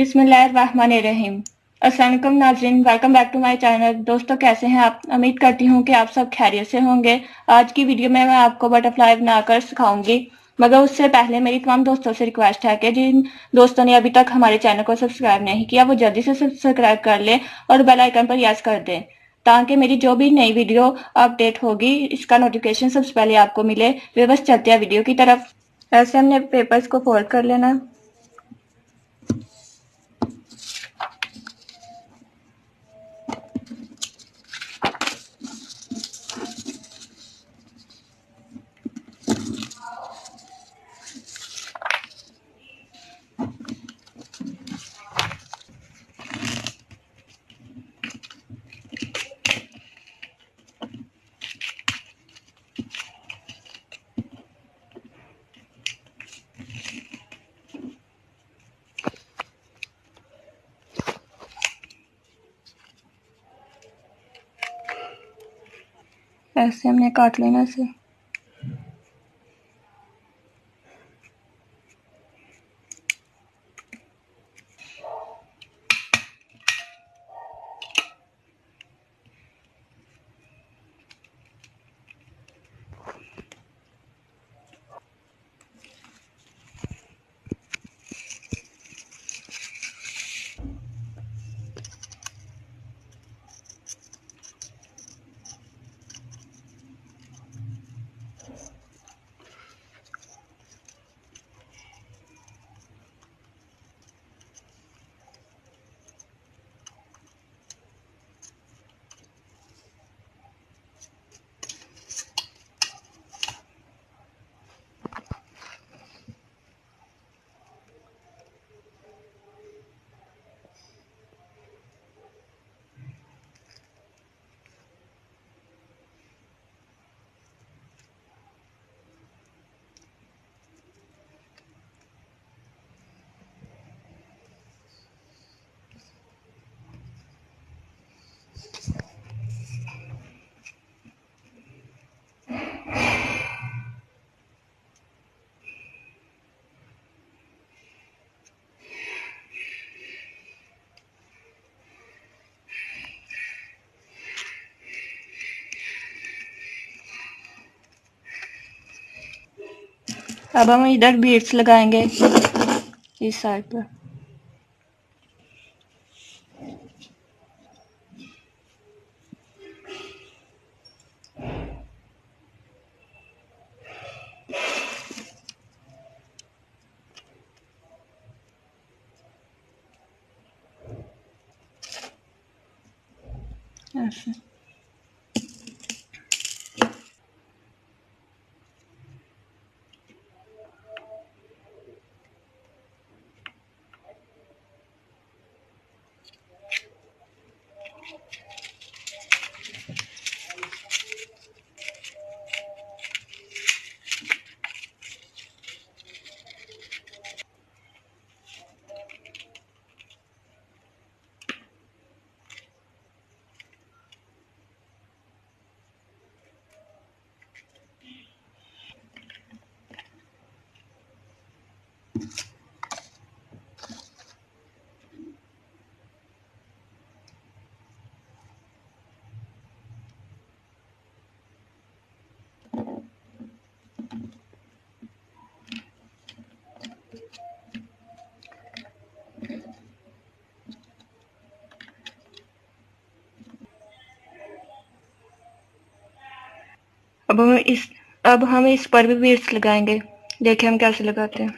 बिस्मिल्लाहिर्रहमानिर्रहीम। अस्सलाम वालेकुम नाज़रीन, welcome back to my channel. दोस्तों कैसे हैं आप? उम्मीद करती हूँ कि आप सब खैरियत से होंगे। आज की वीडियो में मैं आपको बटरफ्लाई बनाकर सिखाऊंगी, मगर उससे पहले मेरी तमाम दोस्तों से रिक्वेस्ट है कि जिन दोस्तों ने अभी तक हमारे चैनल को सब्सक्राइब नहीं किया वो जल्दी से सब्सक्राइब कर लें और बेल आइकन पर यस कर दें, ताकि मेरी जो भी नई वीडियो अपडेट होगी इसका नोटिफिकेशन सबसे पहले आपको मिले। वे बस चलते हैं वीडियो की तरफ। ऐसे हमने पेपर्स को फोल्ड कर लेना। ऐसे हमने काट लेना इसे। अब हम इधर बीड्स लगाएंगे इस साइड पर। ऐसे अब हम इस पर भी बीड्स लगाएंगे। देखिए हम कैसे लगाते हैं।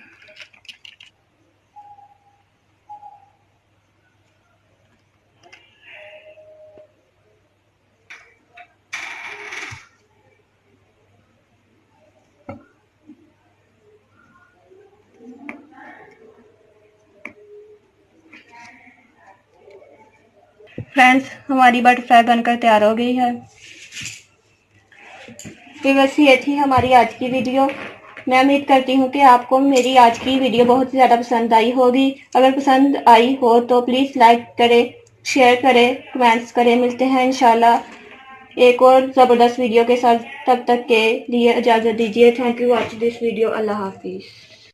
फ्रेंड्स, हमारी बटरफ्लाई बनकर तैयार हो गई है। तो वैसे ये थी हमारी आज की वीडियो। मैं उम्मीद करती हूँ कि आपको मेरी आज की वीडियो बहुत ज़्यादा पसंद आई होगी। अगर पसंद आई हो तो प्लीज़ लाइक करें, शेयर करें, कमेंट्स करें। मिलते हैं इंशाल्लाह एक और ज़बरदस्त वीडियो के साथ। तब तक के लिए इजाज़त दीजिए। Thank you watch this video. अल्लाह हाफिज़।